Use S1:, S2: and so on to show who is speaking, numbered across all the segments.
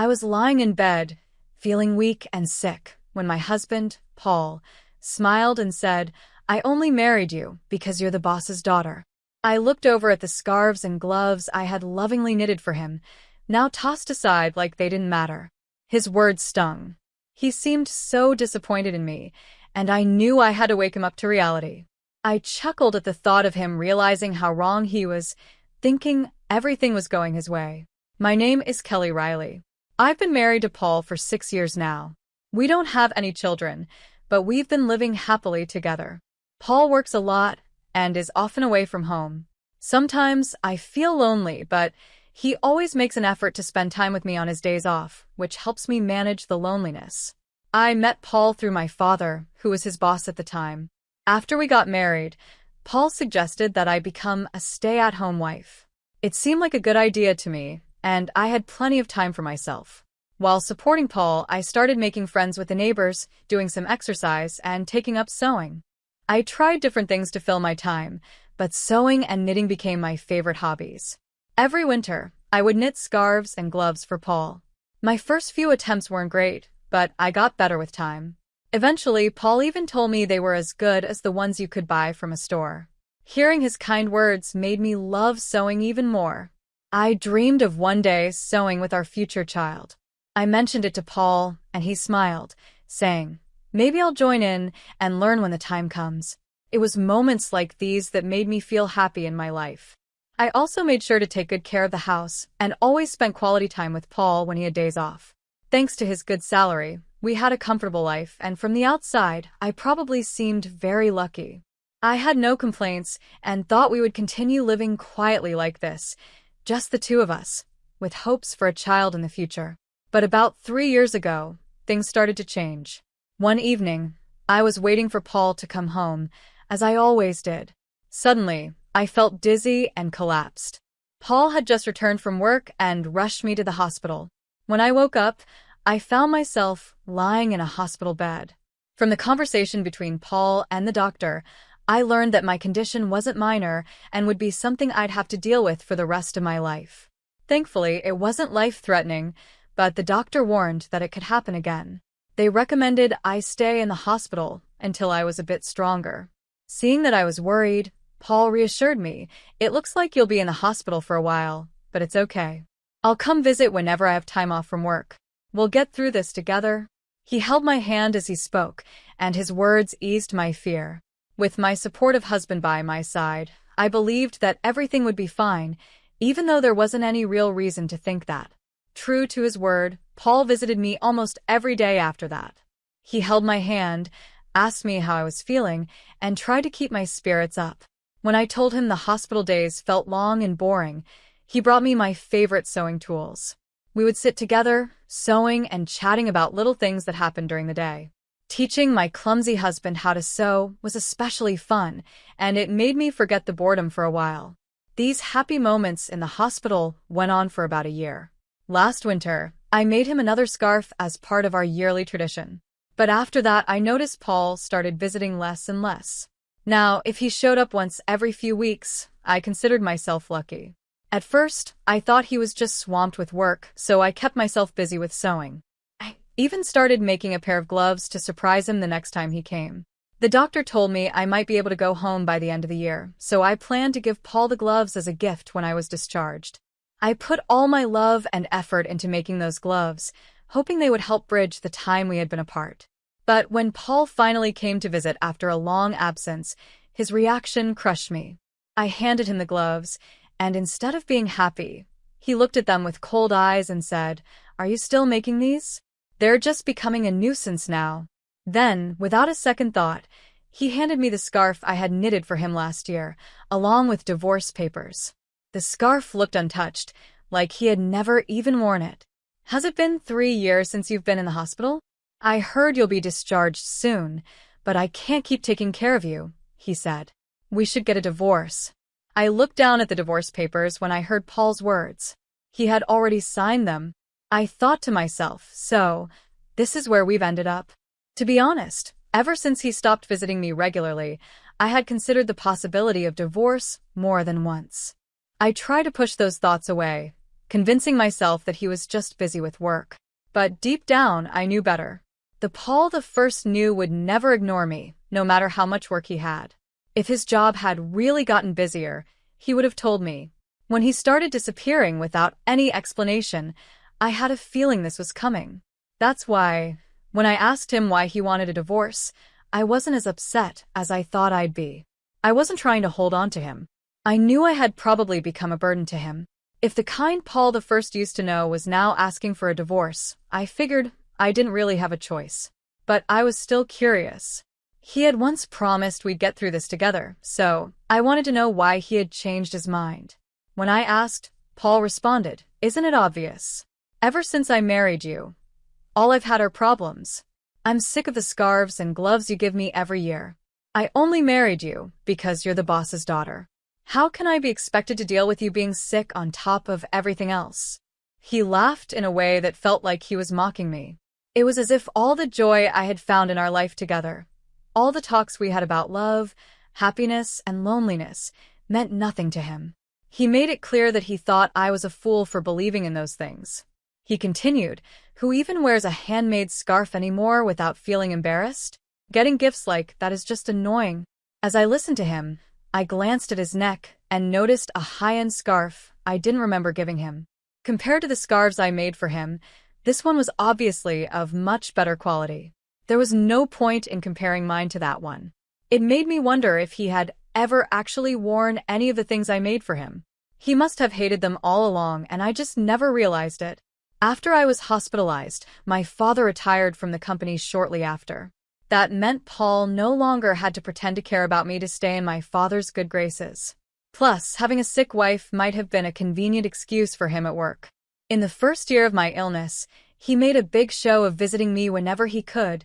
S1: I was lying in bed, feeling weak and sick, when my husband, Paul, smiled and said, "I only married you because you're the boss's daughter." I looked over at the scarves and gloves I had lovingly knitted for him, now tossed aside like they didn't matter. His words stung. He seemed so disappointed in me, and I knew I had to wake him up to reality. I chuckled at the thought of him realizing how wrong he was, thinking everything was going his way. My name is Kelly Riley. I've been married to Paul for 6 years now. We don't have any children, but we've been living happily together. Paul works a lot and is often away from home. Sometimes I feel lonely, but he always makes an effort to spend time with me on his days off, which helps me manage the loneliness. I met Paul through my father, who was his boss at the time. After we got married, Paul suggested that I become a stay-at-home wife. It seemed like a good idea to me, and I had plenty of time for myself. While supporting Paul, I started making friends with the neighbors, doing some exercise, and taking up sewing. I tried different things to fill my time, but sewing and knitting became my favorite hobbies. Every winter, I would knit scarves and gloves for Paul. My first few attempts weren't great, but I got better with time. Eventually, Paul even told me they were as good as the ones you could buy from a store. Hearing his kind words made me love sewing even more. I dreamed of one day sewing with our future child. I mentioned it to Paul, and he smiled, saying, "Maybe I'll join in and learn when the time comes." It was moments like these that made me feel happy in my life. I also made sure to take good care of the house and always spent quality time with Paul when he had days off. Thanks to his good salary, we had a comfortable life, and from the outside, I probably seemed very lucky. I had no complaints and thought we would continue living quietly like this, just the two of us, with hopes for a child in the future. But about 3 years ago, things started to change. One evening, I was waiting for Paul to come home, as I always did. Suddenly, I felt dizzy and collapsed. Paul had just returned from work and rushed me to the hospital. When I woke up, I found myself lying in a hospital bed. From the conversation between Paul and the doctor, I learned that my condition wasn't minor and would be something I'd have to deal with for the rest of my life. Thankfully, it wasn't life-threatening, but the doctor warned that it could happen again. They recommended I stay in the hospital until I was a bit stronger. Seeing that I was worried, Paul reassured me, "It looks like you'll be in the hospital for a while, but it's okay. I'll come visit whenever I have time off from work. We'll get through this together." He held my hand as he spoke, and his words eased my fear. With my supportive husband by my side, I believed that everything would be fine, even though there wasn't any real reason to think that. True to his word, Paul visited me almost every day after that. He held my hand, asked me how I was feeling, and tried to keep my spirits up. When I told him the hospital days felt long and boring, he brought me my favorite sewing tools. We would sit together, sewing and chatting about little things that happened during the day. Teaching my clumsy husband how to sew was especially fun, and it made me forget the boredom for a while. These happy moments in the hospital went on for about a year. Last winter, I made him another scarf as part of our yearly tradition. But after that, I noticed Paul started visiting less and less. Now, if he showed up once every few weeks, I considered myself lucky. At first, I thought he was just swamped with work, so I kept myself busy with sewing. I even started making a pair of gloves to surprise him the next time he came. The doctor told me I might be able to go home by the end of the year, so I planned to give Paul the gloves as a gift when I was discharged. I put all my love and effort into making those gloves, hoping they would help bridge the time we had been apart. But when Paul finally came to visit after a long absence, his reaction crushed me. I handed him the gloves, and instead of being happy, he looked at them with cold eyes and said, "Are you still making these? They're just becoming a nuisance now." Then, without a second thought, he handed me the scarf I had knitted for him last year, along with divorce papers. The scarf looked untouched, like he had never even worn it. "Has it been 3 years since you've been in the hospital? I heard you'll be discharged soon, but I can't keep taking care of you," he said. "We should get a divorce." I looked down at the divorce papers when I heard Paul's words. He had already signed them. I thought to myself, so, this is where we've ended up. To be honest, ever since he stopped visiting me regularly, I had considered the possibility of divorce more than once. I tried to push those thoughts away, convincing myself that he was just busy with work. But deep down, I knew better. The Paul the First knew would never ignore me, no matter how much work he had. If his job had really gotten busier, he would have told me. When he started disappearing without any explanation, I had a feeling this was coming. That's why, when I asked him why he wanted a divorce, I wasn't as upset as I thought I'd be. I wasn't trying to hold on to him. I knew I had probably become a burden to him. If the kind Paul the First used to know was now asking for a divorce, I figured I didn't really have a choice. But I was still curious. He had once promised we'd get through this together, so I wanted to know why he had changed his mind. When I asked, Paul responded, "Isn't it obvious? Ever since I married you, all I've had are problems. I'm sick of the scarves and gloves you give me every year. I only married you because you're the boss's daughter. How can I be expected to deal with you being sick on top of everything else?" He laughed in a way that felt like he was mocking me. It was as if all the joy I had found in our life together, all the talks we had about love, happiness, and loneliness, meant nothing to him. He made it clear that he thought I was a fool for believing in those things. He continued, "Who even wears a handmade scarf anymore without feeling embarrassed? Getting gifts like that is just annoying." As I listened to him, I glanced at his neck and noticed a high-end scarf I didn't remember giving him. Compared to the scarves I made for him, this one was obviously of much better quality. There was no point in comparing mine to that one. It made me wonder if he had ever actually worn any of the things I made for him. He must have hated them all along, and I just never realized it. After I was hospitalized, my father retired from the company shortly after. That meant Paul no longer had to pretend to care about me to stay in my father's good graces. Plus, having a sick wife might have been a convenient excuse for him at work. In the first year of my illness, he made a big show of visiting me whenever he could,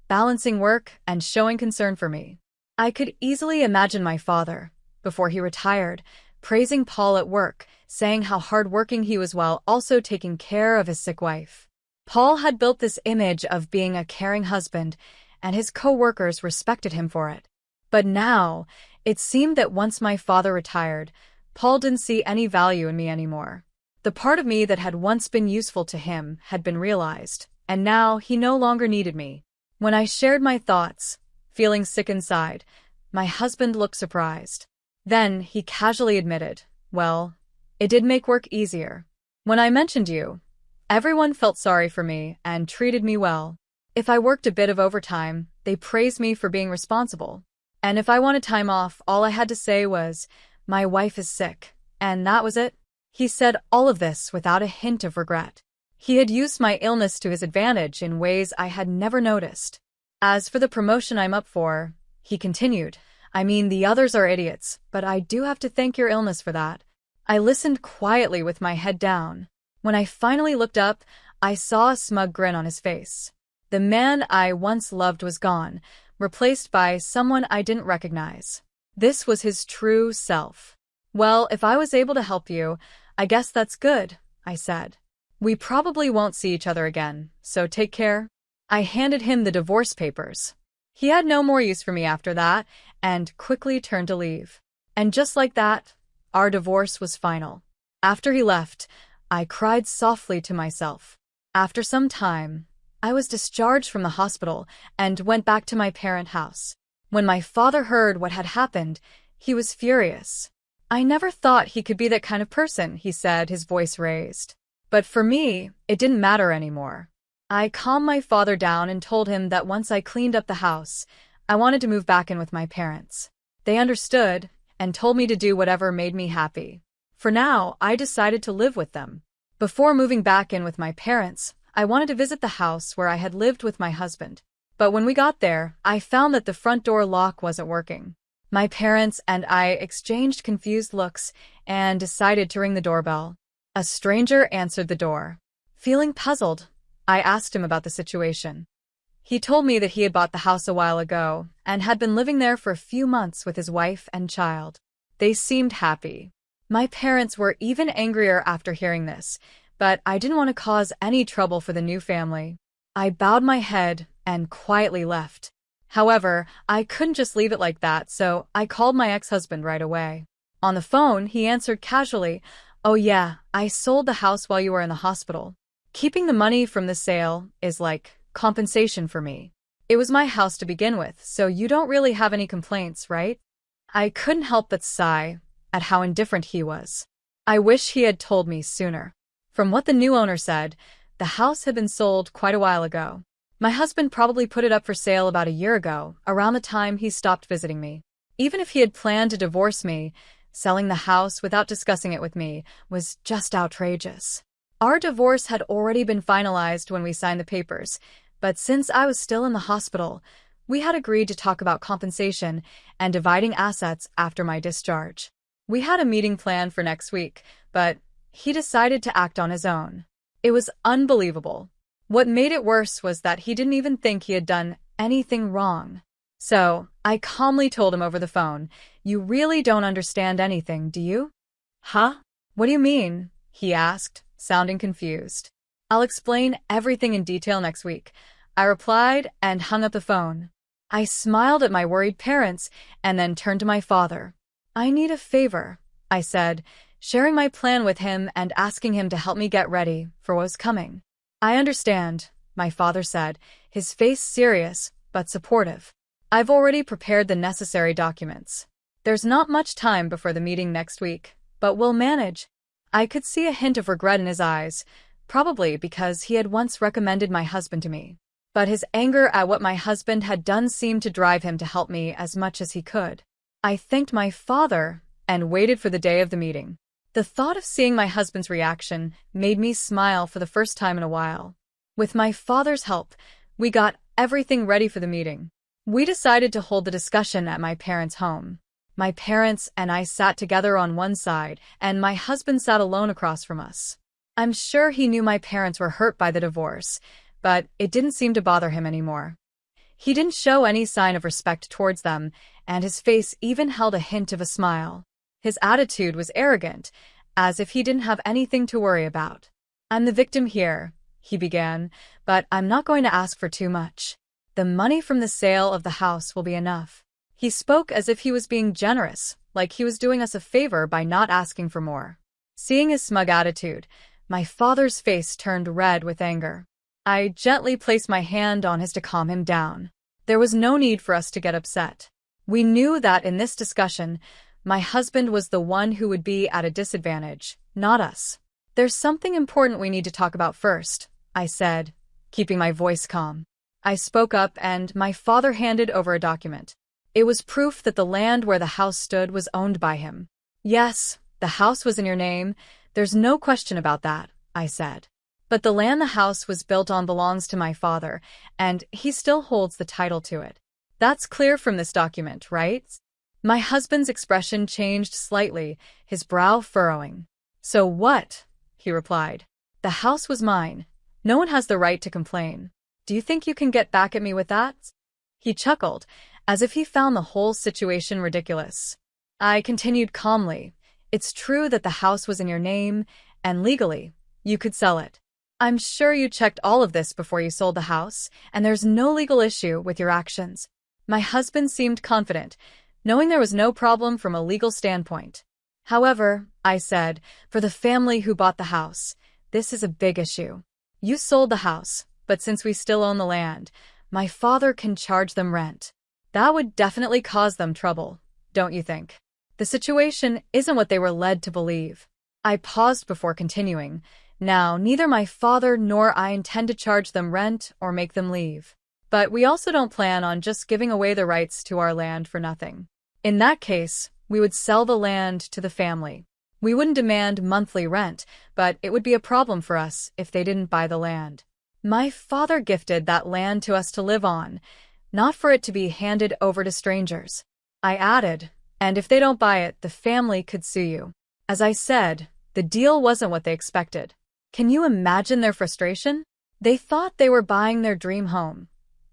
S1: balancing work and showing concern for me. I could easily imagine my father, before he retired, praising Paul at work, saying how hardworking he was while also taking care of his sick wife. Paul had built this image of being a caring husband, and his co-workers respected him for it. But now, it seemed that once my father retired, Paul didn't see any value in me anymore. The part of me that had once been useful to him had been realized, and now he no longer needed me. When I shared my thoughts, feeling sick inside, my husband looked surprised. Then he casually admitted, "Well, it did make work easier. When I mentioned you, everyone felt sorry for me and treated me well. If I worked a bit of overtime, they praised me for being responsible. And if I wanted time off, all I had to say was, 'My wife is sick,' and that was it." He said all of this without a hint of regret. He had used my illness to his advantage in ways I had never noticed. "As for the promotion I'm up for," he continued, "I mean, the others are idiots, but I do have to thank your illness for that." I listened quietly with my head down. When I finally looked up, I saw a smug grin on his face. The man I once loved was gone, replaced by someone I didn't recognize. This was his true self. "Well, if I was able to help you, I guess that's good," I said. "We probably won't see each other again, so take care." I handed him the divorce papers. He had no more use for me after that, and quickly turned to leave. And just like that, our divorce was final. After he left, I cried softly to myself. After some time, I was discharged from the hospital and went back to my parent house. When my father heard what had happened, he was furious. "I never thought he could be that kind of person," he said, his voice raised. But for me, it didn't matter anymore. I calmed my father down and told him that once I cleaned up the house, I wanted to move back in with my parents. They understood and told me to do whatever made me happy. For now, I decided to live with them. Before moving back in with my parents, I wanted to visit the house where I had lived with my husband. But when we got there, I found that the front door lock wasn't working. My parents and I exchanged confused looks and decided to ring the doorbell. A stranger answered the door. Feeling puzzled, I asked him about the situation. He told me that he had bought the house a while ago and had been living there for a few months with his wife and child. They seemed happy. My parents were even angrier after hearing this, but I didn't want to cause any trouble for the new family. I bowed my head and quietly left. However, I couldn't just leave it like that, so I called my ex-husband right away. On the phone, he answered casually, Oh yeah, I sold the house while you were in the hospital. Keeping the money from the sale is like compensation for me. It was my house to begin with, so you don't really have any complaints, right? I couldn't help but sigh at how indifferent he was. I wish he had told me sooner. From what the new owner said, the house had been sold quite a while ago. My husband probably put it up for sale about a year ago, around the time he stopped visiting me. Even if he had planned to divorce me, selling the house without discussing it with me was just outrageous. Our divorce had already been finalized when we signed the papers, but since I was still in the hospital, we had agreed to talk about compensation and dividing assets after my discharge. We had a meeting planned for next week, but he decided to act on his own. It was unbelievable. What made it worse was that he didn't even think he had done anything wrong. So, I calmly told him over the phone, "You really don't understand anything, do you?" "Huh? What do you mean?" he asked, sounding confused. "I'll explain everything in detail next week," I replied and hung up the phone. I smiled at my worried parents and then turned to my father. "I need a favor," I said, sharing my plan with him and asking him to help me get ready for what was coming. "I understand," my father said, his face serious but supportive. "I've already prepared the necessary documents. There's not much time before the meeting next week, but we'll manage." I could see a hint of regret in his eyes, probably because he had once recommended my husband to me. But his anger at what my husband had done seemed to drive him to help me as much as he could. I thanked my father and waited for the day of the meeting. The thought of seeing my husband's reaction made me smile for the first time in a while. With my father's help, we got everything ready for the meeting. We decided to hold the discussion at my parents' home. My parents and I sat together on one side, and my husband sat alone across from us. I'm sure he knew my parents were hurt by the divorce, but it didn't seem to bother him anymore. He didn't show any sign of respect towards them, and his face even held a hint of a smile. His attitude was arrogant, as if he didn't have anything to worry about. "I'm the victim here," he began, "but I'm not going to ask for too much. The money from the sale of the house will be enough." He spoke as if he was being generous, like he was doing us a favor by not asking for more. Seeing his smug attitude, my father's face turned red with anger. I gently placed my hand on his to calm him down. There was no need for us to get upset. We knew that in this discussion, my husband was the one who would be at a disadvantage, not us. "There's something important we need to talk about first," I said, keeping my voice calm. I spoke up and my father handed over a document. It was proof that the land where the house stood was owned by him. "Yes, the house was in your name. There's no question about that," I said. "But the land the house was built on belongs to my father, and he still holds the title to it. That's clear from this document, right?" My husband's expression changed slightly, his brow furrowing. "So what?" he replied. "The house was mine. No one has the right to complain. Do you think you can get back at me with that?" He chuckled, as if he found the whole situation ridiculous. I continued calmly. "It's true that the house was in your name, and legally, you could sell it. I'm sure you checked all of this before you sold the house, and there's no legal issue with your actions." My husband seemed confident, knowing there was no problem from a legal standpoint. "However," I said, "for the family who bought the house, this is a big issue. You sold the house, but since we still own the land, my father can charge them rent. That would definitely cause them trouble, don't you think? The situation isn't what they were led to believe." I paused before continuing. "Now, neither my father nor I intend to charge them rent or make them leave. But we also don't plan on just giving away the rights to our land for nothing. In that case, we would sell the land to the family. We wouldn't demand monthly rent, but it would be a problem for us if they didn't buy the land. My father gifted that land to us to live on, not for it to be handed over to strangers." I added, "And if they don't buy it, the family could sue you." As I said, the deal wasn't what they expected. Can you imagine their frustration? They thought they were buying their dream home,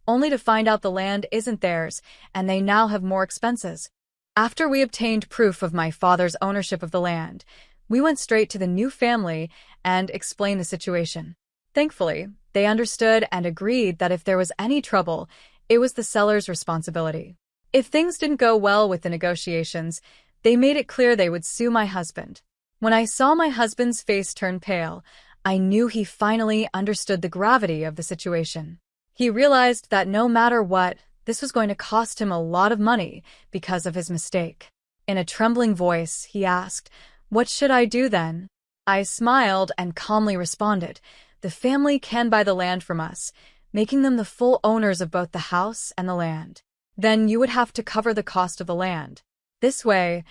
S1: only to find out the land isn't theirs, and they now have more expenses. After we obtained proof of my father's ownership of the land, we went straight to the new family and explained the situation. Thankfully, they understood and agreed that if there was any trouble, it was the seller's responsibility. If things didn't go well with the negotiations, they made it clear they would sue my husband. When I saw my husband's face turn pale, I knew he finally understood the gravity of the situation. He realized that no matter what, this was going to cost him a lot of money because of his mistake. In a trembling voice, he asked, "What should I do then?" I smiled and calmly responded, "The family can buy the land from us, making them the full owners of both the house and the land. Then you would have to cover the cost of the land. This way,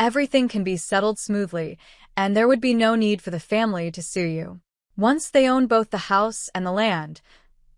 S1: everything can be settled smoothly, and there would be no need for the family to sue you. Once they own both the house and the land,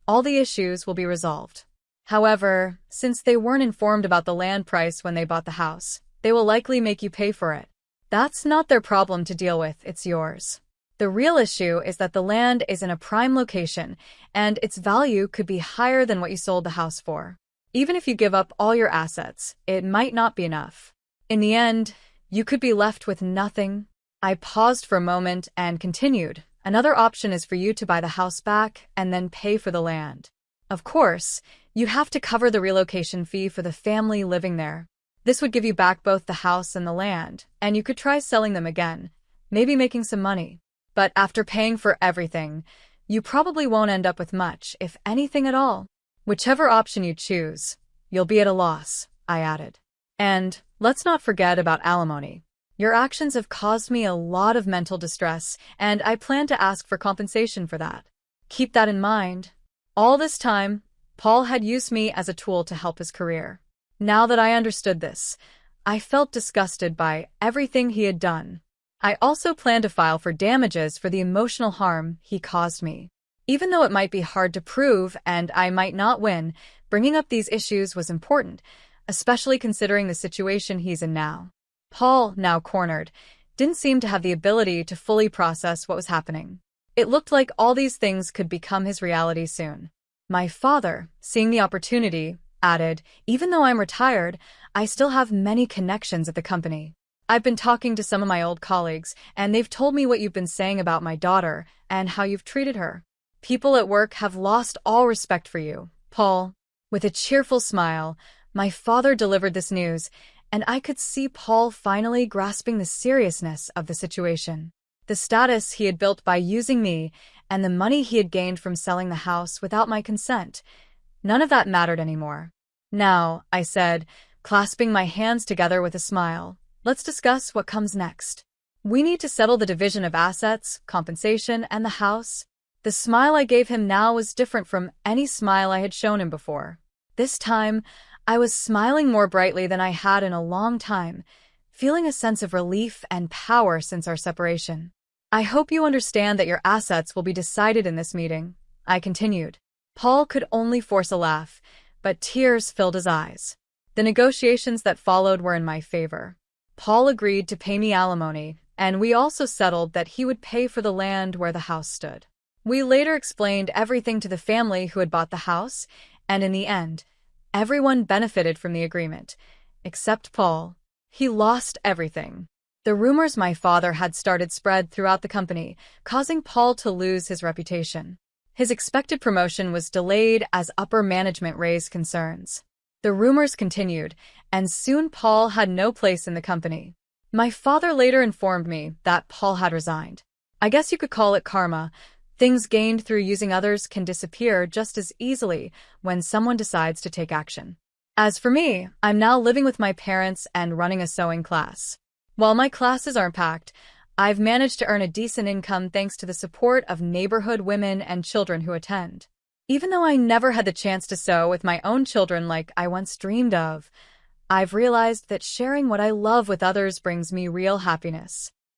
S1: all the issues will be resolved. However, since they weren't informed about the land price when they bought the house, they will likely make you pay for it. That's not their problem to deal with, it's yours. The real issue is that the land is in a prime location, and its value could be higher than what you sold the house for. Even if you give up all your assets, it might not be enough. In the end, you could be left with nothing." I paused for a moment and continued, "Another option is for you to buy the house back and then pay for the land. Of course, you have to cover the relocation fee for the family living there. This would give you back both the house and the land, and you could try selling them again, maybe making some money. But after paying for everything, you probably won't end up with much, if anything at all. Whichever option you choose, you'll be at a loss," I added. "And let's not forget about alimony. Your actions have caused me a lot of mental distress, and I plan to ask for compensation for that. Keep that in mind." All this time, Paul had used me as a tool to help his career. Now that I understood this, I felt disgusted by everything he had done. I also planned to file for damages for the emotional harm he caused me. Even though it might be hard to prove and I might not win, bringing up these issues was important, especially considering the situation he's in now. Paul, now cornered, didn't seem to have the ability to fully process what was happening. It looked like all these things could become his reality soon. My father, seeing the opportunity, added, "Even though I'm retired, I still have many connections at the company. I've been talking to some of my old colleagues, and they've told me what you've been saying about my daughter and how you've treated her. People at work have lost all respect for you, Paul." With a cheerful smile, my father delivered this news, and I could see Paul finally grasping the seriousness of the situation. The status he had built by using me and the money he had gained from selling the house without my consent, none of that mattered anymore. "Now," I said, clasping my hands together with a smile, "let's discuss what comes next. We need to settle the division of assets, compensation, and the house." The smile I gave him now was different from any smile I had shown him before. This time, I was smiling more brightly than I had in a long time, feeling a sense of relief and power since our separation. "I hope you understand that your assets will be decided in this meeting," I continued. Paul could only force a laugh, but tears filled his eyes. The negotiations that followed were in my favor. Paul agreed to pay me alimony, and we also settled that he would pay for the land where the house stood. We later explained everything to the family who had bought the house, and in the end, everyone benefited from the agreement, except Paul. He lost everything. The rumors my father had started spread throughout the company, causing Paul to lose his reputation. His expected promotion was delayed as upper management raised concerns. The rumors continued, and soon Paul had no place in the company. My father later informed me that Paul had resigned. I guess you could call it karma. Things gained through using others can disappear just as easily when someone decides to take action. As for me, I'm now living with my parents and running a sewing class. While my classes aren't packed, I've managed to earn a decent income thanks to the support of neighborhood women and children who attend. Even though I never had the chance to sew with my own children like I once dreamed of, I've realized that sharing what I love with others brings me real happiness.